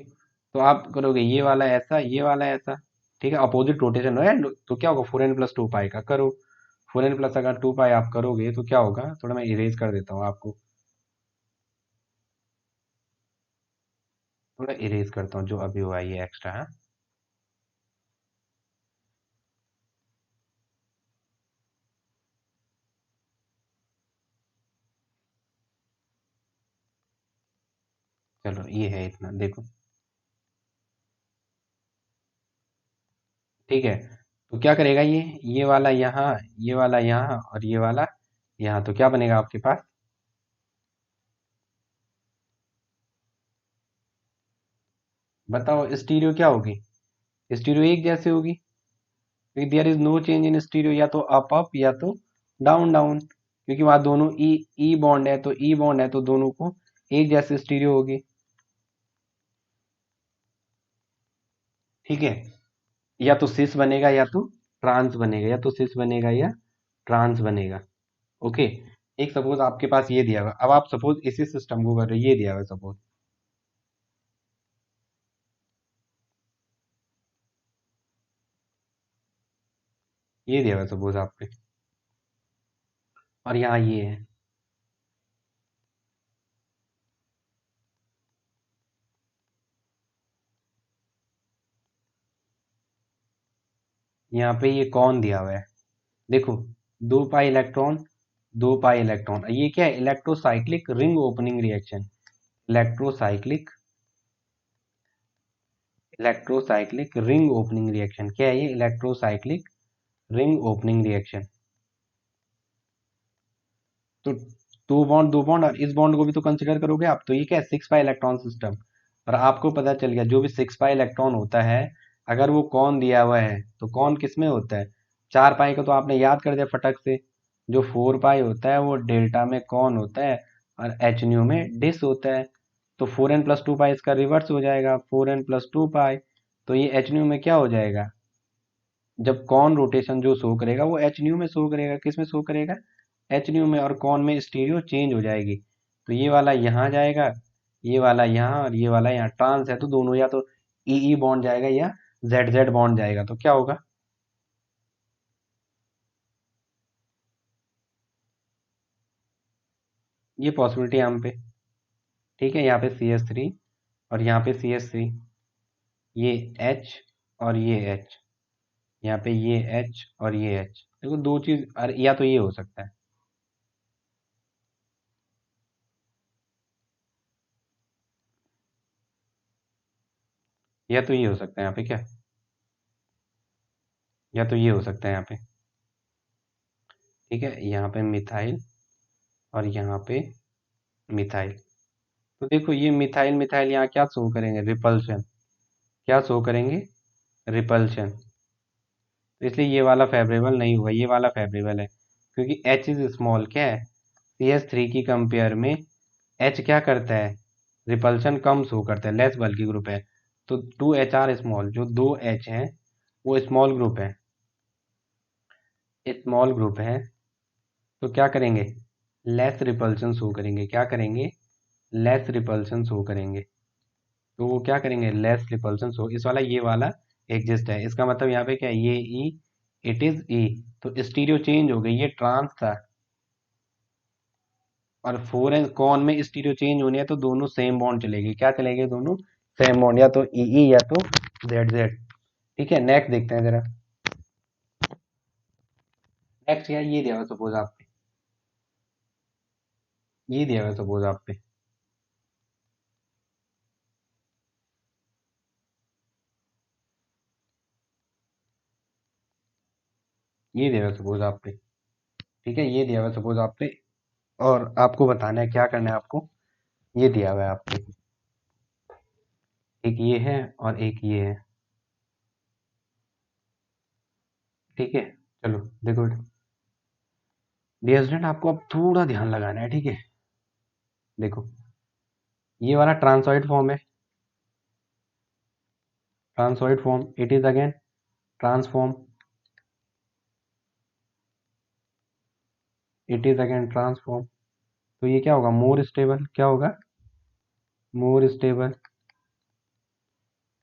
तो आप करोगे ये वाला ऐसा, ये वाला ऐसा, ठीक है, अपोजिट रोटेशन है, तो क्या होगा, 4n+2 पाई का करो। 4n+ अगर 2 पाई आप करोगे तो क्या होगा, थोड़ा मैं इरेज कर देता हूँ आपको, थोड़ा इरेज करता हूँ जो अभी हुआ है ये एक्स्ट्रा है। चलो ये है इतना, देखो ठीक है। तो क्या करेगा ये वाला यहाँ, ये वाला यहाँ और ये वाला यहाँ, तो क्या बनेगा आपके पास, बताओ स्टीरियो क्या होगी, स्टीरियो एक जैसे होगी, क्योंकि there is no change in stereo, या तो अप अप या तो डाउन डाउन, क्योंकि वहां दोनों ई ई बॉन्ड है, तो ई बॉन्ड है तो दोनों को एक जैसे स्टीरियो होगी, ठीक है। या तो सिस बनेगा या तो ट्रांस बनेगा, या तो सिस बनेगा या ट्रांस बनेगा, ओके। एक सपोज आपके पास ये दिया हुआ, अब आप सपोज इसी सिस्टम को कर रहे हो, ये दिया हुआ सपोज, ये दिया हुआ सपोज आपके, और यहाँ ये है, यहाँ पे ये कौन दिया हुआ है, देखो 2 पाई इलेक्ट्रॉन, 2 पाई इलेक्ट्रॉन, ये क्या है, electrocyclic ring opening reaction, electrocyclic, electrocyclic ring opening reaction, क्या है ये, इलेक्ट्रोसाइक्लिक रिंग ओपनिंग रिएक्शन। तो दो बॉन्ड और इस बॉन्ड को भी तो कंसिडर करोगे आप, तो ये क्या है, 6 पाई इलेक्ट्रॉन सिस्टम। और आपको पता चल गया जो भी 6 पाई इलेक्ट्रॉन होता है, अगर वो कौन दिया हुआ है तो कौन किस में होता है, 4 पाई का तो आपने याद कर दिया फटक से, जो 4 पाई होता है वो डेल्टा में कौन होता है, और एच न्यू में डिस होता है। तो 4n+2 पाई इसका रिवर्स हो जाएगा, 4n+2 पाई, तो ये एच न्यू में क्या हो जाएगा, जब कॉन रोटेशन जो शो करेगा वो एच न्यू में शो करेगा, किस में शो करेगा, एच न्यू में, और कॉन में स्टीरियो चेंज हो जाएगी। तो ये वाला यहाँ जाएगा, ये वाला यहाँ, और ये वाला यहाँ, ट्रांस है तो दोनों या तो ई ई बॉन्ड जाएगा या जेड जेड बॉन्ड जाएगा, तो क्या होगा, ये पॉसिबिलिटी यहाँ पे, ठीक है, यहाँ पे CH3 और यहाँ पे CH3, ये H और ये H, यहाँ पे ये H और ये H, देखो दो चीज, या तो ये हो सकता है, या तो ये हो सकता है यहाँ पे क्या, या तो ये हो सकता है यहाँ पे, ठीक है, यहाँ पे मिथाइल और यहाँ पे मिथाइल। तो देखो ये मिथाइल मिथाइल यहाँ क्या शो करेंगे, रिपल्शन, क्या शो करेंगे, रिपल्शन। तो इसलिए ये वाला फेवरेबल नहीं हुआ, ये वाला फेवरेबल है, क्योंकि H इज स्मॉल, क्या है, CH3 की कंपेयर में H क्या करता है, रिपल्शन कम शो करता है, लेस बल्कि ग्रुप है। तो 2H आर स्मॉल, जो 2H है वो स्मॉल ग्रुप है, स्मॉल ग्रुप है, तो क्या करेंगे, लेस रिपल्शन शो करेंगे, क्या करेंगे, लेस रिपल्शन शो करेंगे। तो वो क्या करेंगे, लेस रिपल्शन शो, इस वाला ये वाला एग्जिस्ट है, इसका मतलब यहाँ पे क्या है, ये ई, इट इज ई, तो स्टीरियो चेंज हो गई, ये ट्रांस था, और 4n कॉन में स्टीरियो चेंज होनी है तो दोनों सेम बॉन्ड चलेगी, क्या चलेगी, दोनों सेम बॉन्ड, या तो ई या तो जेड जेड, ठीक है। नेक्स्ट देखते हैं जरा, नेक्स्ट यार ये दिया हुआ सपोज आप पे, ये दिया हुआ सपोज आप पे, ये दिया हुआ सपोज आप पे, ठीक है, ये दिया हुआ सपोज आप पे, और आपको बताना है क्या करना है आपको, ये दिया हुआ है आपको, एक ये है और एक ये है, ठीक है। चलो देखो डियर स्टूडेंट, आपको अब थोड़ा ध्यान लगाना है, ठीक है। देखो ये वाला ट्रांसॉइड फॉर्म है, transoid form, it is again transform, it is again transform. तो ये क्या होगा, मोर स्टेबल, क्या होगा, मोर स्टेबल,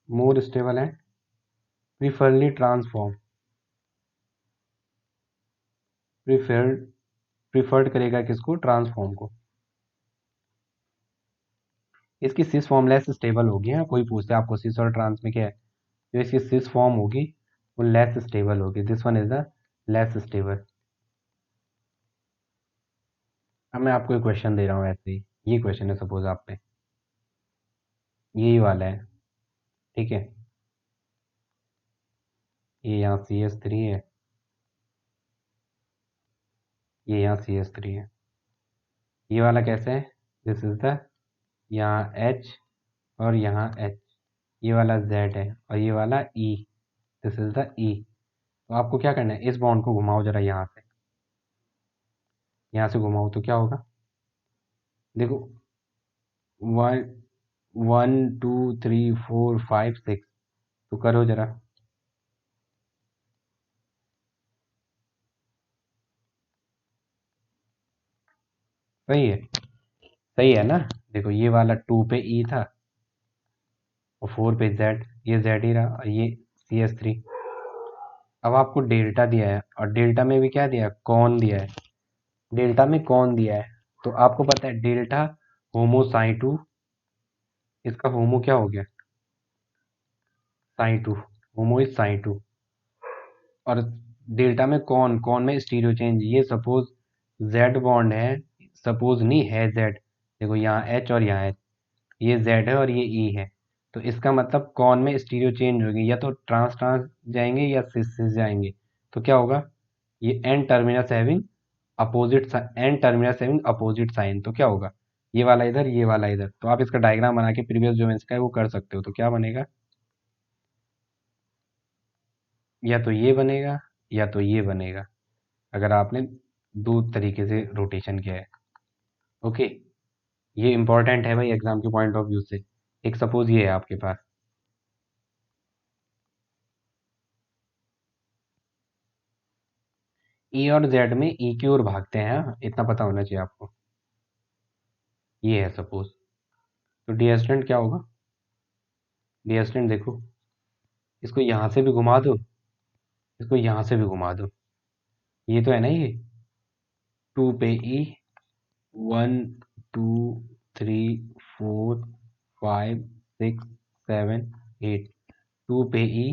मोर स्टेबल है, प्रीफरली ट्रांसफॉर्म, प्रीफर्ड, प्रीफर्ड करेगा किसको, ट्रांसफॉर्म को। इसकी सिस फॉर्म लेस स्टेबल होगी, है कोई पूछता है आपको सिस और ट्रांस में क्या है, जो इसकी सिस फॉर्म होगी वो लेस स्टेबल होगी, this one is the less stable. अब मैं आपको एक क्वेश्चन दे रहा हूँ ऐसे ही, ये क्वेश्चन है सपोज आप पे, यही वाला है, ठीक है, ये यहाँ CH3 है, ये यहाँ CH3 है, ये वाला कैसे है, दिस इज द, यहाँ H और यहाँ H, ये वाला Z है और ये वाला E, this is the E। तो आपको क्या करना है, इस बॉन्ड को घुमाओ जरा, यहाँ से घुमाओ तो क्या होगा, देखो, वन, 1 2 3 4 5 6, तो करो जरा, सही है, सही है ना। देखो ये वाला 2 पे E था और 4 पे Z, ये Z ही रहा और ये CH3। अब आपको डेल्टा दिया है और डेल्टा में भी क्या दिया है, कौन दिया है, डेल्टा में कौन दिया है, तो आपको पता है डेल्टा होमो साई टू, इसका होमो क्या हो गया, Sai to, homo is Sai to. और डेल्टा में कौन, कौन में स्टीरियो चेंज, ये सपोज जेड बॉन्ड है, सपोज नहीं है जेड, देखो यहाँ एच और यहाँ एच, ये जेड है और ये ई है, तो इसका मतलब कौन में स्टीरियो चेंज होगी, या तो ट्रांस ट्रांस जाएंगे या सिस सिस जाएंगे, तो क्या होगा, ये N terminus having opposite, N terminus having opposite sign, तो क्या होगा, ये वाला इधर, ये वाला इधर, तो आप इसका डायग्राम बना के प्रीवियस जो मैंने सिखाया वो कर सकते हो, तो क्या बनेगा, या तो ये बनेगा या तो ये बनेगा, अगर आपने दो तरीके से रोटेशन किया है। ओके, ये इंपॉर्टेंट है भाई एग्जाम के पॉइंट ऑफ व्यू से। एक सपोज ये है आपके पास, ई और जेड में ई की ओर भागते हैं, हाँ, इतना पता होना चाहिए आपको, ये है सपोज, तो डी स्टैंड क्या होगा, डी स्टैंड देखो, इसको यहाँ से भी घुमा दो, इसको यहाँ से भी घुमा दो, ये तो है ना, ये 2 पे ई, 1 2 3 4 5 6 7 8, 2 पे ई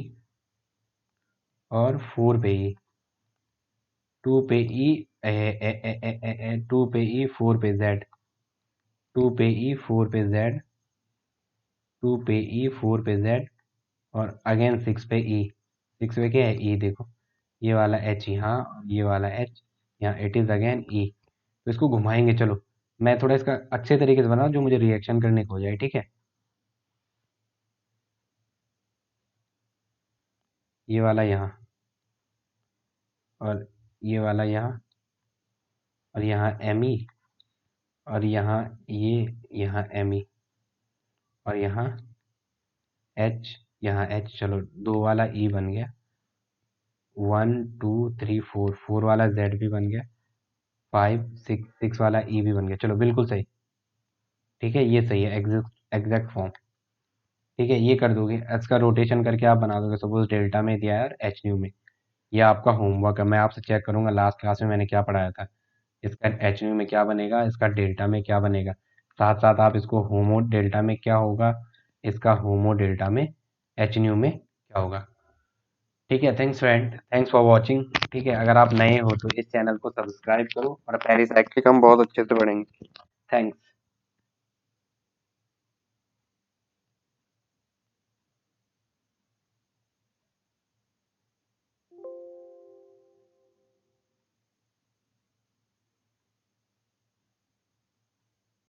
और 4 पे ई, 2 पे ई, 2 पे ई 4 पे जेड, 2 पे ई 4 पे जेड, 2 पे ई 4 पे जेड, और अगेन 6 पे ई, 6 पे क्या है ई, देखो ये वाला एच यहाँ और ये वाला एच यहाँ, इट इज अगेन ई। तो इसको घुमाएंगे, चलो मैं थोड़ा इसका अच्छे तरीके से बनाऊँ जो मुझे रिएक्शन करने को हो जाए, ठीक है, ये वाला यहाँ और ये वाला यहाँ और यहाँ एम ई और यहाँ ये, यहाँ एम ई और यहाँ एच, यहाँ एच, चलो दो वाला ई बन गया, 1 2 3 4, 4 वाला जेड भी बन गया, 5 6, 6 वाला ई भी बन गया, चलो बिल्कुल सही, ठीक है, ये सही है, एग्जैक्ट एग्जैक्ट फॉर्म, ठीक है, ये कर दोगे, इसका रोटेशन करके आप बना दोगे, सपोज डेल्टा में दिया है और एच न्यू में, ये आपका होमवर्क है, मैं आपसे चेक करूंगा लास्ट क्लास में मैंने क्या पढ़ाया था, इसका एच न्यू में क्या बनेगा, इसका डेल्टा में क्या बनेगा, साथ साथ आप इसको होमो डेल्टा में क्या होगा, इसका होमो डेल्टा में एच न्यू में क्या होगा, ठीक है, thanks friend, thanks for watching, ठीक है, अगर आप नए हो तो इस चैनल को सब्सक्राइब करो और पेरिस साइक्लिक हम बहुत अच्छे से पढ़ेंगे, थैंक्स।